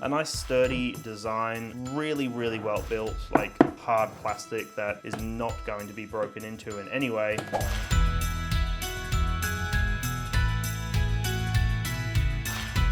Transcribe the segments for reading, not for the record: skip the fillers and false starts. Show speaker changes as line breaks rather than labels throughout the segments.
A nice sturdy design, really well built, like hard plastic that is not going to be broken into in any way.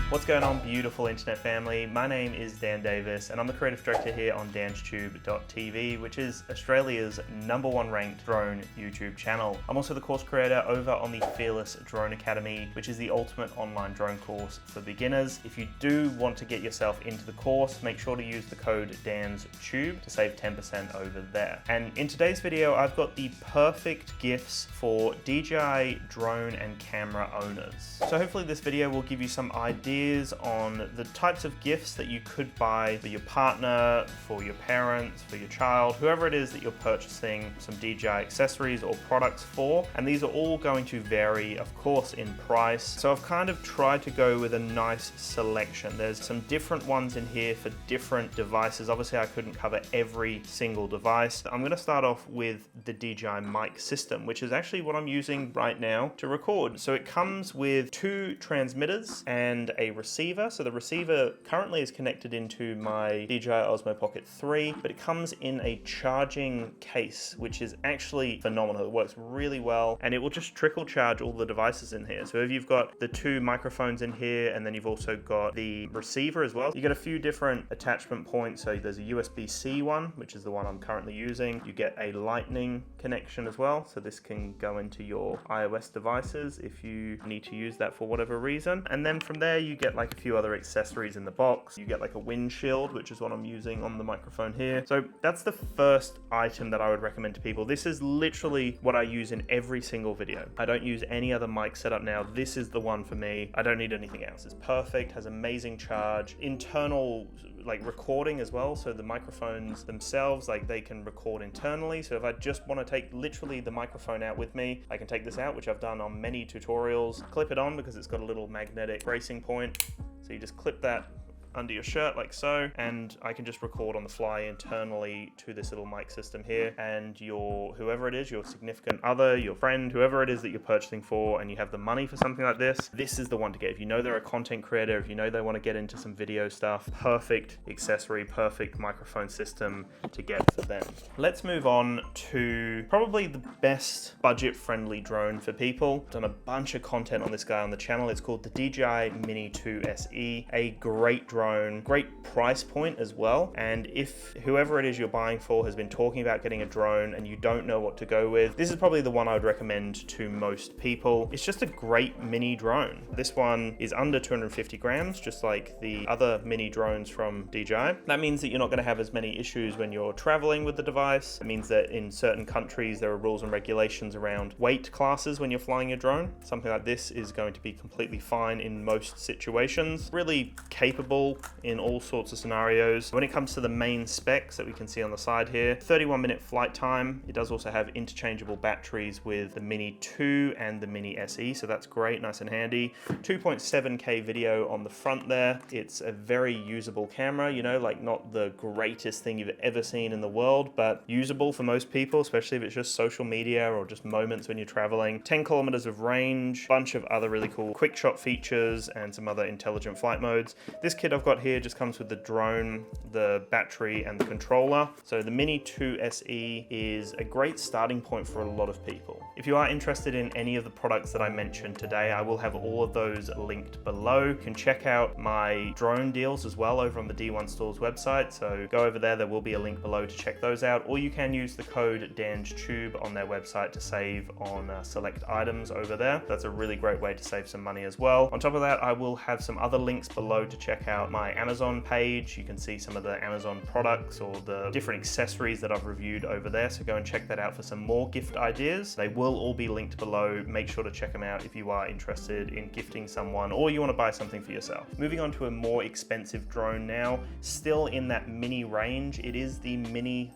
What's going on, beautiful internet family? My name is Dan Davis and I'm the creative director here on DansTube.TV, which is Australia's #1 ranked drone YouTube channel. I'm also the course creator over on the Fearless Drone Academy, which is the ultimate online drone course for beginners. If you do want to get yourself into the course, make sure to use the code DANSTUBE to save 10% over there. And in today's video, I've got the perfect gifts for DJI drone and camera owners. So hopefully this video will give you some ideas on the types of gifts that you could buy for your partner, for your parents, for your child, whoever it is that you're purchasing some DJI accessories or products for. And these are all going to vary, of course, in price. So I've kind of tried to go with a nice selection. There's some different ones in here for different devices. Obviously, I couldn't cover every single device. I'm going to start off with the DJI Mic System, which is actually what I'm using right now to record. So it comes with 2 transmitters and a receiver. So the receiver currently is connected into my DJI Osmo Pocket 3, but it comes in a charging case, which is actually phenomenal. It works really well and it will just trickle charge all the devices in here. So if you've got the 2 microphones in here and then you've also got the receiver as well, you get a few different attachment points. So there's a USB-C one, which is the one I'm currently using. You get a lightning connection as well. So this can go into your iOS devices if you need to use that for whatever reason. And then from there, you get like a few other accessories in the box. You get like a windshield, which is what I'm using on the microphone here. So that's the first item that I would recommend to people. This is literally what I use in every single video. I don't use any other mic setup now. This is the one for me. I don't need anything else. It's perfect, has amazing charge, internal like recording as well. So the microphones themselves, like they can record internally. So if I just want to take literally the microphone out with me, I can take this out, which I've done on many tutorials, clip it on because it's got a little magnetic bracing point. So you just clip that under your shirt like so, and I can just record on the fly internally to this little mic system here. And your whoever it is, your significant other, your friend, whoever it is that you're purchasing for, and you have the money for something like this, this is the one to get. If you know they're a content creator, if you know they want to get into some video stuff, perfect accessory, perfect microphone system to get for them. Let's move on to probably the best budget-friendly drone for people. I've done a bunch of content on this guy on the channel. It's called the DJI Mini2 SE, a great drone. Great price point as well. And if whoever it is you're buying for has been talking about getting a drone and you don't know what to go with, this is probably the one I would recommend to most people. It's just a great mini drone. This one is under 250 grams, just like the other mini drones from DJI. That means that you're not going to have as many issues when you're traveling with the device. It means that in certain countries there are rules and regulations around weight classes when you're flying your drone. Something like this is going to be completely fine in most situations. Really capable in all sorts of scenarios. When it comes to the main specs that we can see on the side here, 31-minute flight time. It does also have interchangeable batteries with the Mini 2 and the Mini SE, so that's great, nice and handy. 2.7K video on the front there. It's a very usable camera, you know, like not the greatest thing you've ever seen in the world, but usable for most people, especially if it's just social media or just moments when you're traveling. 10 kilometers of range, bunch of other really cool quick shot features and some other intelligent flight modes. This kit I've got here just comes with the drone, the battery, and the controller. So the Mini 2 SE is a great starting point for a lot of people. If you are interested in any of the products that I mentioned today, I will have all of those linked below. You can check out my drone deals as well over on the D1 Stores website. So go over there, there will be a link below to check those out, or you can use the code DANSTUBE on their website to save on select items over there. That's a really great way to save some money as well. On top of that, I will have some other links below to check out my Amazon page. You can see some of the Amazon products or the different accessories that I've reviewed over there. So go and check that out for some more gift ideas. They will all be linked below. Make sure to check them out if you are interested in gifting someone or you want to buy something for yourself. Moving on to a more expensive drone now, still in that mini range, it is the Mini3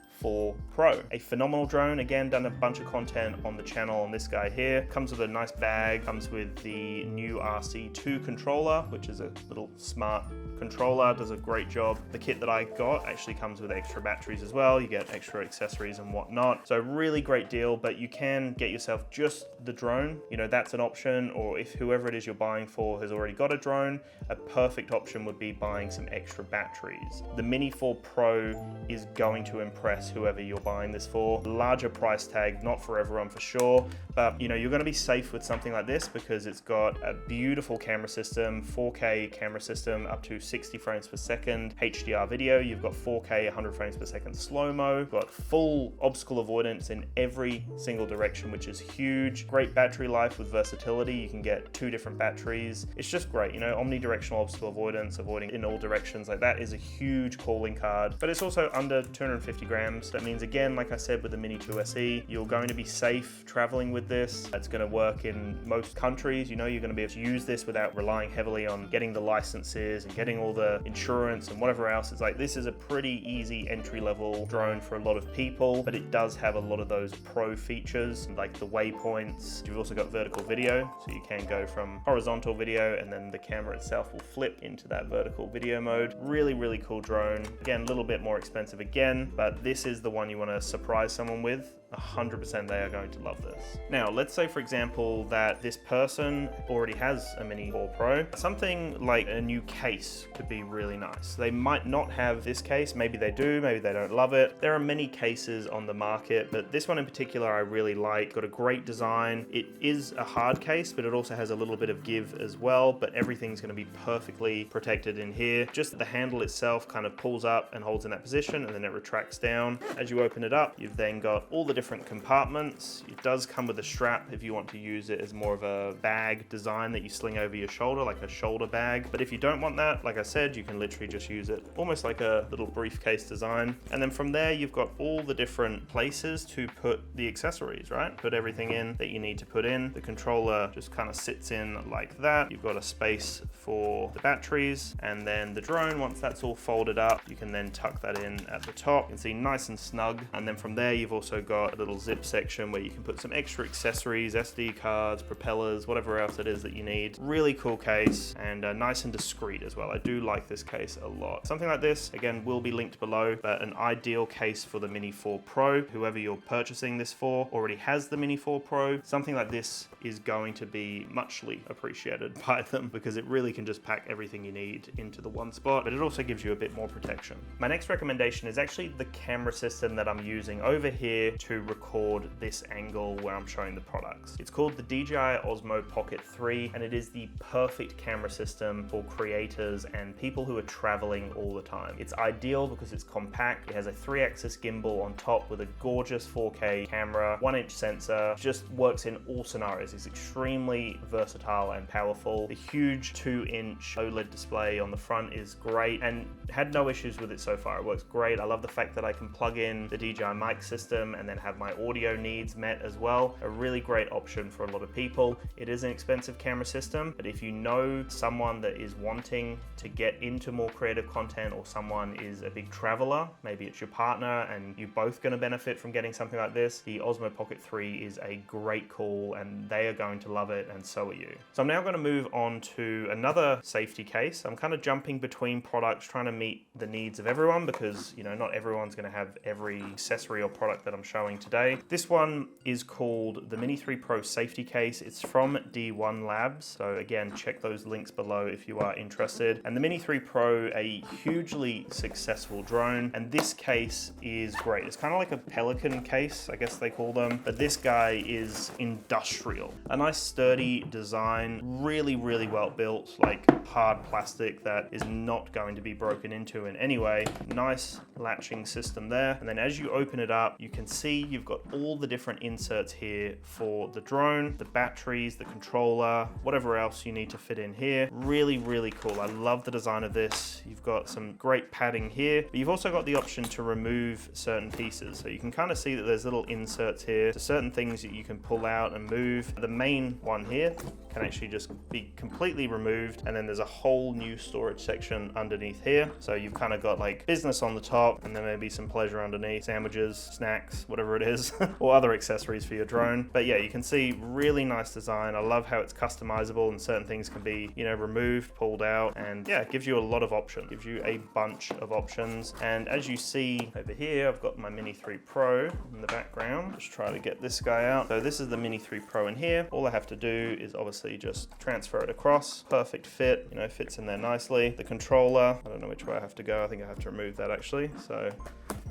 Pro. A phenomenal drone. Again, done a bunch of content on the channel on this guy here. Comes with a nice bag, comes with the new RC2 controller, which is a little smart controller does a great job. The kit that I got actually comes with extra batteries as well. You get extra accessories and whatnot. So really great deal, but you can get yourself just the drone. You know, that's an option, or if whoever it is you're buying for has already got a drone, a perfect option would be buying some extra batteries. The Mini 4 Pro is going to impress whoever you're buying this for. Larger price tag, not for everyone for sure, but you know, you're gonna be safe with something like this because it's got a beautiful camera system, 4K camera system up to 60 frames per second, HDR video, you've got 4K 100 frames per second slow-mo, got full obstacle avoidance in every single direction, which is huge. Great battery life with versatility. You can get 2 different batteries. It's just great, you know, omnidirectional obstacle avoidance, avoiding in all directions. Like, that is a huge calling card, but it's also under 250 grams. That means, again, like I said, with the Mini 2 SE, you're going to be safe traveling with this. It's going to work in most countries. You know, you're going to be able to use this without relying heavily on getting the licenses and getting all the insurance and whatever else. It's like, this is a pretty easy entry-level drone for a lot of people, but it does have a lot of those pro features like the waypoints. You've also got vertical video, so you can go from horizontal video and then the camera itself will flip into that vertical video mode. Really, really cool drone. Again, a little bit more expensive again, but this is the one you want to surprise someone with. 100% they are going to love this. Now, let's say, for example, that this person already has a Mini 4 Pro. Something like a new case could be really nice. They might not have this case. Maybe they do, maybe they don't love it. There are many cases on the market, but this one in particular I really like. Got a great design. It is a hard case, but it also has a little bit of give as well, but everything's going to be perfectly protected in here. Just the handle itself kind of pulls up and holds in that position, and then it retracts down. As you open it up, you've then got all the different compartments. It does come with a strap if you want to use it as more of a bag design that you sling over your shoulder, like a shoulder bag. But if you don't want that, like I said, you can literally just use it almost like a little briefcase design. And then from there, you've got all the different places to put the accessories, right? Put everything in that you need to put in. The controller just kind of sits in like that. You've got a space for the batteries, and then the drone, once that's all folded up, you can then tuck that in at the top. You can see nice and snug. And then from there, you've also got a little zip section where you can put some extra accessories, SD cards, propellers, whatever else it is that you need. Really cool case, and nice and discreet as well. I do like this case a lot. Something like this, again, will be linked below, but an ideal case for the Mini 4 Pro. Whoever you're purchasing this for already has the Mini 4 Pro. Something like this is going to be muchly appreciated by them because it really can just pack everything you need into the one spot, but it also gives you a bit more protection. My next recommendation is actually the camera system that I'm using over here to record this angle where I'm showing the products. It's called the DJI Osmo Pocket 3, and it is the perfect camera system for creators and people who are traveling all the time. It's ideal because it's compact. It has a 3-axis gimbal on top with a gorgeous 4K camera, 1-inch sensor, just works in all scenarios. It's extremely versatile and powerful. The huge 2-inch OLED display on the front is great, and had no issues with it so far. It works great. I love the fact that I can plug in the DJI Mic System and then have my audio needs met as well. A really great option for a lot of people. It is an expensive camera system, but if you know someone that is wanting to get into more creative content, or someone is a big traveler, maybe it's your partner and you're both going to benefit from getting something like this, the Osmo Pocket 3 is a great call and they are going to love it, and so are you. So I'm now going to move on to another safety case. I'm kind of jumping between products, trying to meet the needs of everyone because, you know, not everyone's going to have every accessory or product that I'm showing today. This one is called the Mini3 Pro safety case. It's from D1 Labs. So again, check those links below if you are interested. And the Mini3 Pro, a hugely successful drone. And this case is great. It's kind of like a Pelican case, I guess they call them. But this guy is industrial. A nice sturdy design, really, really well built, like hard plastic that is not going to be broken into in any way. Nice latching system there. And then as you open it up, you can see you've got all the different inserts here for the drone, the batteries, the controller, whatever else you need to fit in here. Really, really cool. I love the design of this. You've got some great padding here, but you've also got the option to remove certain pieces. So you can kind of see that there's little inserts here to certain things that you can pull out and move. The main one here can actually just be completely removed, and then there's a whole new storage section underneath here. So you've kind of got like business on the top, and then maybe some pleasure underneath, sandwiches, snacks, whatever it is, or other accessories for your drone. But yeah, you can see really nice design. I love how it's customizable and certain things can be, you know, removed, pulled out, and yeah, it gives you a lot of options. Gives you a bunch of options. And as you see over here, I've got my Mini 3 Pro in the background. Just try to get this guy out. So this is the Mini 3 Pro in here. All I have to do is obviously just transfer it across. Perfect fit, you know, fits in there nicely. The controller, I don't know which way I have to go. I think I have to remove that actually. So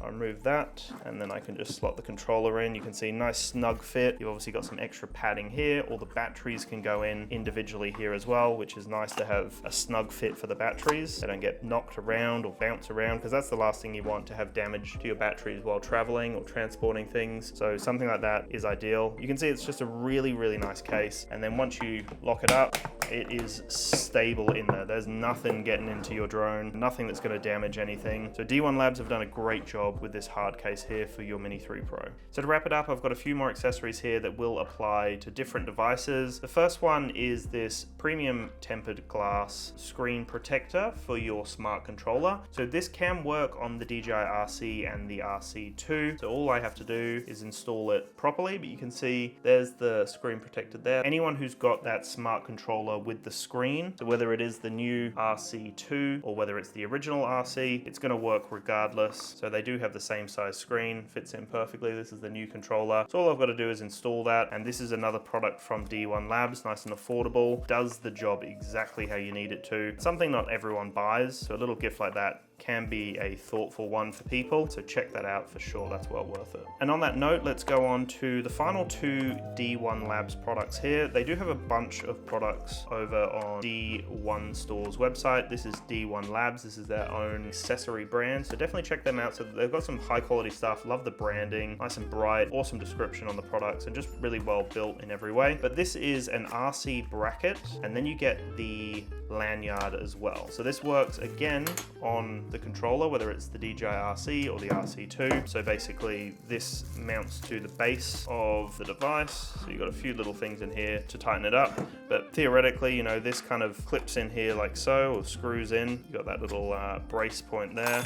I'll remove that, and then I can just slot the controller in. You can see nice snug fit. You've obviously got some extra padding here. All the batteries can go in individually here as well, which is nice to have a snug fit for the batteries. They don't get knocked around or bounce around, because that's the last thing you want, to have damage to your batteries while traveling or transporting things. So something like that is ideal. You can see it's just a really, really nice case. And then once you lock it up, it is stable in there. There's nothing getting into your drone, nothing that's going to damage anything. So D1 Labs have done a great job with this hard case here for your Mini 3 Pro. So to wrap it up, I've got a few more accessories here that will apply to different devices. The first one is this premium tempered glass screen protector for your smart controller. So this can work on the DJI RC and the RC2. So all I have to do is install it properly, but you can see there's the screen protector there. Anyone who's got that smart controller with the screen, so whether it is the new RC2 or whether it's the original RC, it's going to work regardless. So they do have the same size screen, fits in perfectly. This is the new controller. So all I've got to do is install that, and this is another product from D1 Labs, nice and affordable, does the job exactly how you need it to. Something not everyone buys, so a little gift like that can be a thoughtful one for people, so check that out for sure. That's well worth it. And on that note, let's go on to the final two D1 Labs products here. They do have a bunch of products over on D1 Store's website. This is D1 Labs. This is their own accessory brand, so definitely check them out. So they've got some high quality stuff. Love the branding, nice and bright, awesome description on the products, and just really well built in every way. But this is an RC bracket, and then you get the lanyard as well. So this works again on the controller, whether it's the DJI RC or the RC2. So basically this mounts to the base of the device. So you've got a few little things in here to tighten it up, but theoretically, you know, this kind of clips in here like so, or screws in. You've got that little brace point there,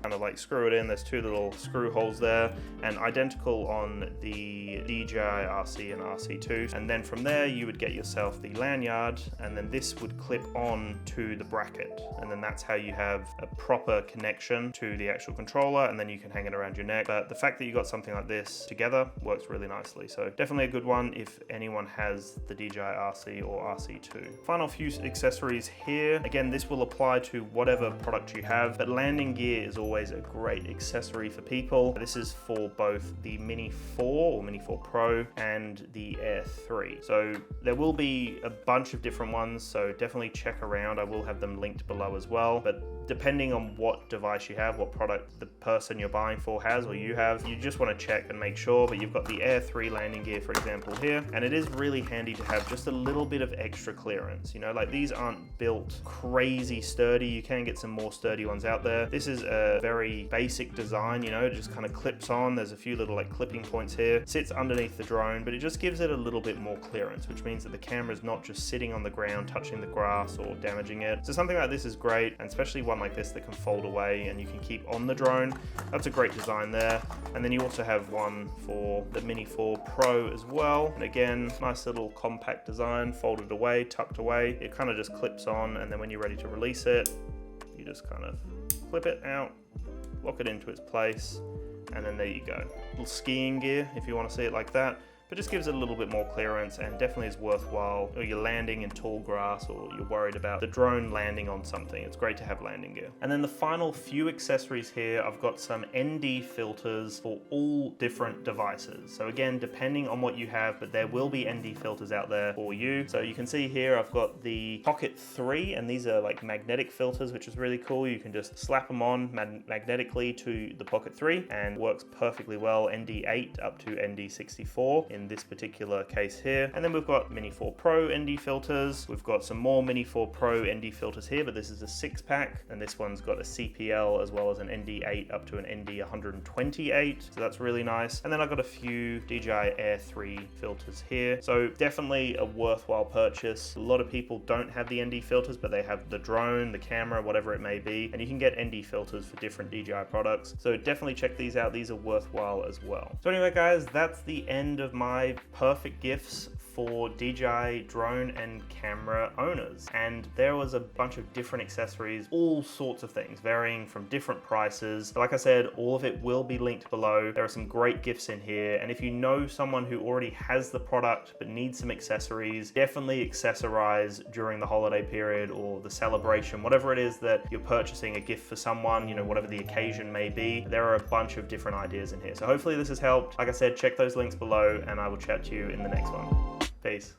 kind of like screw it in. There's two little screw holes there, and identical on the DJI RC and RC2. And then from there you would get yourself the lanyard, and then this would clip on to the bracket, and then that's how you have a proper connection to the actual controller, and then you can hang it around your neck. But the fact that you got something like this together works really nicely. So definitely a good one if anyone has the DJI RC or RC2. Final few accessories here. Again, this will apply to whatever product you have, but landing gear is always a great accessory for people. This is for both the Mini 4 or Mini 4 Pro and the Air 3. So there will be a bunch of different ones, so definitely check around. I will have them linked below as well, but depending on what device you have, what product the person you're buying for has or you have, you just want to check and make sure. But you've got the Air 3 landing gear, for example, here, and it is really handy to have just a little bit of extra clearance. You know, like these aren't built crazy sturdy. You can get some more sturdy ones out there. This is a very basic design, you know, it just kind of clips on. There's a few little like clipping points here, sits underneath the drone, but it just gives it a little bit more clearance, which means that the camera is not just sitting on the ground, touching the grass or damaging it. So something like this is great, and especially one like this that can fold away and you can keep on the drone. That's a great design there. And then you also have one for the Mini 4 Pro as well. And again, nice little compact design, folded away, tucked away. It kind of just clips on, and then when you're ready to release it, you just kind of clip it out, lock it into its place, and then there you go. Little skiing gear if you want to see it like that. But just gives it a little bit more clearance, and definitely is worthwhile. Or you're landing in tall grass, or you're worried about the drone landing on something. It's great to have landing gear. And then the final few accessories here, I've got some ND filters for all different devices. So again, depending on what you have, but there will be ND filters out there for you. So you can see here, I've got the Pocket 3, and these are like magnetic filters, which is really cool. You can just slap them on magnetically to the Pocket 3 and works perfectly well. ND8 up to ND64 in this particular case here. And then we've got Mini 4 Pro ND filters. We've got some more Mini 4 Pro ND filters here, but this is a 6-pack, and this one's got a CPL as well as an ND8 up to an ND 128, so that's really nice. And then I've got a few DJI Air 3 filters here, so definitely a worthwhile purchase. A lot of people don't have the ND filters, but they have the drone, the camera, whatever it may be, and you can get ND filters for different DJI products, so definitely check these out. These are worthwhile as well. So anyway guys, that's the end of my perfect gifts for DJI drone and camera owners. And there was a bunch of different accessories, all sorts of things, varying from different prices. Like I said, all of it will be linked below. There are some great gifts in here. And if you know someone who already has the product but needs some accessories, definitely accessorize during the holiday period or the celebration, whatever it is that you're purchasing a gift for someone, you know, whatever the occasion may be. There are a bunch of different ideas in here. So hopefully this has helped. Like I said, check those links below and I will chat to you in the next one. Peace.